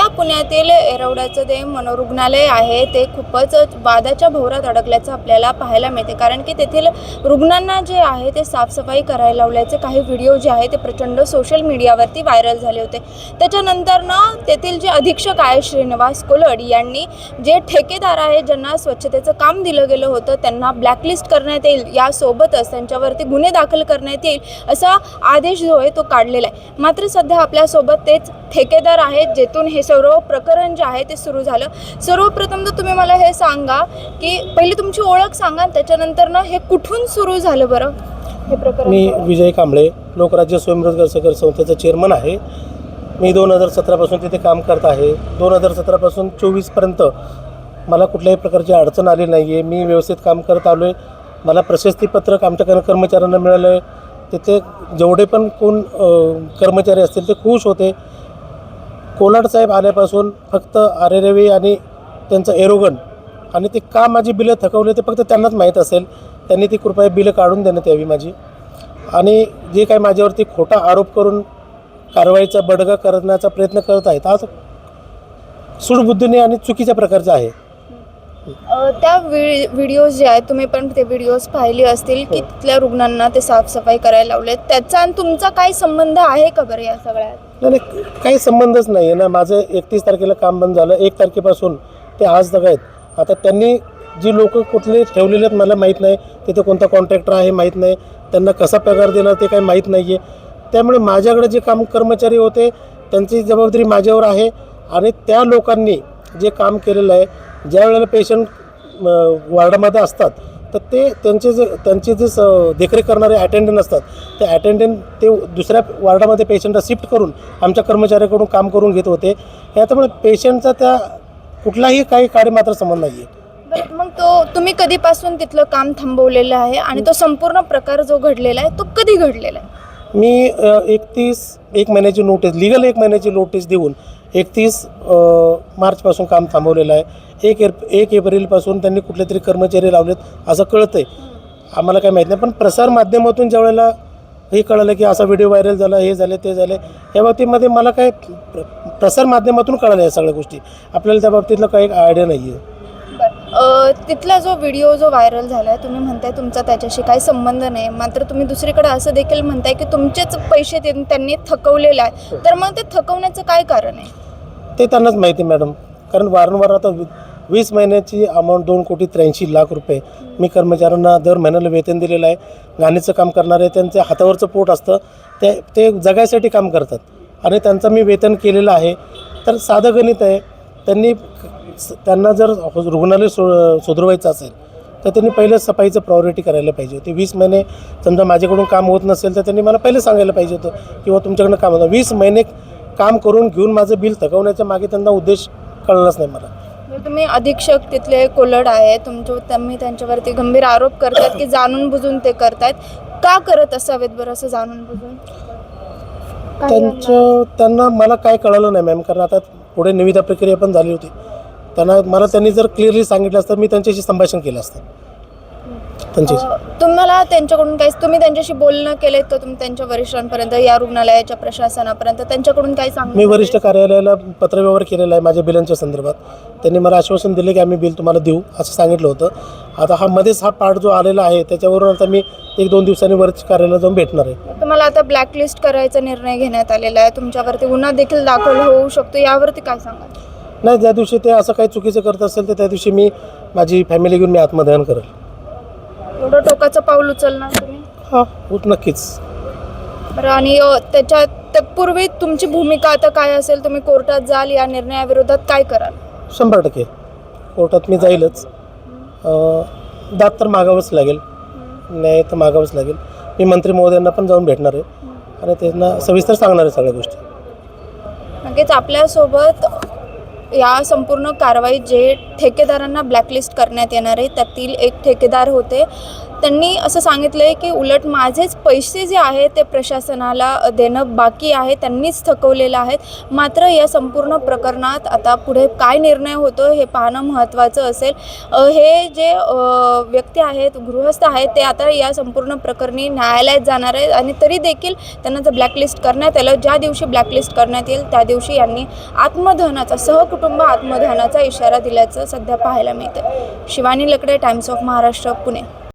सध्या पुण्यातील येरवड्याचं ते मनोरुग्णालय आहे ते खूपच वादाच्या भोवऱ्यात अडकल्याचं आपल्याला पाहायला मिळते, कारण की तेथील रुग्णांना जे आहे ते साफसफाई करायला लावल्याचे काही व्हिडिओ जे आहे ते प्रचंड सोशल मीडियावरती व्हायरल झाले होते। त्याच्यानंतर तेथील जे अधीक्षक आहे श्रीनिवास कोलड यांनी जे ठेकेदार आहे ज्यांना स्वच्छतेचं काम दिलं गेलं होतं त्यांना ब्लॅकलिस्ट करण्यात येईल, यासोबतच त्यांच्यावरती गुन्हे दाखल करण्यात येईल असा आदेश जो आहे तो काढलेला आहे। मात्र सध्या आपल्यासोबत तेच ठेकेदार आहेत जेथून हे सर्व प्रकरण जे आहे ते सुरू झालं। सर्वप्रथम तर तुम्ही मला हे सांगा की पहिली तुमची ओळख सांगा, त्याच्यानंतर हे कुठून सुरू झालं बरं हे प्रकरण? मी विजय कांबळे, लोकराज्य स्वयंरोजगार सहकारी संस्थेचा चेअरमन आहे। मी 2017 पासून तिथे काम करत आहे। 2017 पासून 24 पर्यंत मला कुठल्याही प्रकारची अडचण आली नाही आहे। मी व्यवस्थित काम करत आलो आहे। मला प्रशस्तीपत्रक आमच्या कर्मचाऱ्यांना मिळालं आहे। तिथे जेवढे पण कोण कर्मचारी असतील ते खुश होते। कोलाड साहेब आल्यापासून फक्त आरेरवी आणि त्यांचं एरोगन आणि ते का माझी बिलं थकवले ते फक्त त्यांनाच माहीत असेल। त्यांनी ती कृपया बिलं काढून देण्यात यावी माझी, आणि जे काही माझ्यावरती खोटा आरोप करून कारवाईचा बडगा करण्याचा प्रयत्न करत आहेत हा सूडबुद्धीने आणि चुकीच्या प्रकारचा आहे। त्या व्हिडिओज जे आहेत तुम्ही पण ते व्हिडिओज पाहिले असतील की तिथल्या रुग्णांना ते साफसफाई करायला लावले, त्याचा आणि तुमचा काही संबंध आहे का बरं या सगळ्यात? नाही, काही संबंधच नाही आहे ना। माझं 31 तारखेला काम बंद झालं, 1 तारखेपासून ते आज तक आहेत। आता त्यांनी जी लोक कुठले ठेवलेले आहेत मला माहीत नाही, तिथे कोणता कॉन्ट्रॅक्टर आहे माहीत नाही, त्यांना कसा पगार देणार ते काही माहीत नाही आहे। त्यामुळे माझ्याकडे जे काम कर्मचारी होते त्यांची जबाबदारी माझ्यावर आहे, आणि त्या लोकांनी जे काम केलेलं आहे, ज्या वेळेला पेशंट वॉर्डामध्ये असतात तर ते त्यांचे जे देखरेख करणारे अटेंडंट असतात ते अटेंडंट ते दुसऱ्या वॉर्डामध्ये पेशंटला शिफ्ट करून आमच्या कर्मचाऱ्याकडून काम करून घेत होते। याच्यामुळे पेशंटचा त्या कुठलाही काही कार्यमात्र संबंध नाही आहे। बरं, मग तुम्ही कधीपासून तिथलं काम थांबवलेलं आहे आणि तो संपूर्ण प्रकार जो घडलेला आहे तो कधी घडलेला आहे? मी 1 महिन्याची नोटीस, लिगल 1 महिन्याची नोटीस देऊन 31 मार्चपासून काम थांबवलेलं आहे। 1 एप्रिलपासून त्यांनी कुठले तरी कर्मचारी लावलेत असं कळतं आहे, आम्हाला काय माहीत नाही। पण प्रसार माध्यमातून ज्या वेळेला हे कळलं की असा व्हिडिओ व्हायरल झाला, हे झाले ते झाले, या बाबतीमध्ये मला काय प्रसार माध्यमातून कळलं या सगळ्या गोष्टी, आपल्याला त्या बाबतीतलं काही आयडिया नाही आहे। तिथला जो व्हिडिओ जो व्हायरल झाला आहे तुम्ही म्हणताय तुमचा त्याच्याशी काही संबंध नाही, मात्र तुम्ही दुसरीकडे असं देखील म्हणताय की तुमचेच पैसे त्यांनी थकवलेले आहे, तर मग ते थकवण्याचं काय कारण आहे? ते त्यांनाच माहिती मॅडम, कारण वारंवार आता 20 महिन्याची अमाऊंट 2,83,00,000 रुपये मी कर्मचाऱ्यांना दर महिन्याला वेतन दिलेलं आहे। घाणीचं काम करणारे त्यांच्या हातावरचं पोट असतं, ते जगायसाठी काम करतात आणि त्यांचं मी वेतन केलेलं आहे। तर साधं गणित आहे, त्यांना जर रुग्णालय सुधरवायचं असेल तर त्यांनी पहिले सफाईचं प्रायोरिटी करायला पाहिजे होती। 20 महिने समजा माझ्याकडून काम होत नसेल तर त्यांनी मला पहिले सांगायला पाहिजे होतं किंवा तुमच्याकडनं काम होतं। 20 महिने काम करून घेऊन माझं बिल थकवण्याच्या मागे त्यांना उद्देश कळलाच नाही मला। तुम्ही अधीक्षक तिथले कोलड आहे, तुम्ही त्यांच्यावरती गंभीर आरोप करतात की जाणून बुजून ते करतात, का करत असावेत बरं असं जाणून बुजून? त्यांना मला काय कळलं नाही मॅम, कारण आता पुढे निविदा प्रक्रिया पण झाली होती। त्यांनी जर क्लिअरली सांगितलं असतं मी त्यांच्याशी संभाषण केलं असतं। तुम्हाला त्यांच्याकडून काय, तुम्ही त्यांच्याशी बोलणं केलेत का तुम्ही त्यांच्या वरिष्ठांपर्यंत, या रुग्णालयाच्या प्रशासनापर्यंत त्यांच्याकडून काय सांगितलं? मी वरिष्ठ कार्यालयाला पत्रव्यवहार केलेला आहे माझ्या बिलांच्या संदर्भात। त्यांनी मला आश्वासन दिले की आम्ही बिल तुम्हाला देऊ असं सांगितलं होतं। आता मध्येच हा पार्ट जो आलेला आहे त्याच्यावरून आता मी 1-2 दिवसांनी वरिष्ठ कार्यालयाला जाऊन भेटणार आहे। तुम्हाला आता ब्लॅकलिस्ट करायचा निर्णय घेण्यात आलेला आहे, तुमच्यावरती गुन्हा देखील दाखल होऊ शकतो, यावरती काय सांगाल? नाही, ज्या दिवशी ते असं काही चुकीचं करत असेल तर त्या दिवशी मी माझी फॅमिली घेऊन मी आत्मदहन करेल। एवढं टोकाचं पाऊल उचलणार तुम्ही? हां, नक्कीच। बरं, आणि त्याच्यात पूर्वी तुमची भूमिका आता काय असेल? तुम्ही कोर्टात जाल, या निर्णयाविरोधात काय कराल? 100% कोर्टात मी जाईलच। दाद तर मागावंच लागेल, न्याय तर मागावंच लागेल। मी मंत्री महोदयांना पण जाऊन भेटणार आहे आणि त्यांना सविस्तर सांगणार आहे सगळ्या गोष्टी। नक्कीच आपल्यासोबत या संपूर्ण कारवाईत जे ठेकेदारांना ब्लॅकलिस्ट करण्यात येणार आहे त्यातील एक ठेकेदार होते, त्यांनी असं सांगितलं आहे की उलट माझेच पैसे जे आहेत ते प्रशासनाला देणं बाकी आहे, त्यांनीच थकवलेलं आहेत. मात्र या संपूर्ण प्रकरणात आता पुढे काय निर्णय होतो हे पाहणं महत्त्वाचं असेल. हे जे व्यक्ती आहेत, गृहस्थ आहेत, ते आता या संपूर्ण प्रकरणी न्यायालयात जाणार आहेत आणि तरी देखील त्यांना जर ब्लॅकलिस्ट करण्यात आलं, ज्या दिवशी ब्लॅकलिस्ट करण्यात येईल त्या दिवशी यांनी आत्मदहनाचा, सहकुटुंब आत्मदहनाचा इशारा दिल्याचं सध्या पाहायला मिळतं. शिवानी लकडे, टाइम्स ऑफ महाराष्ट्र, पुणे.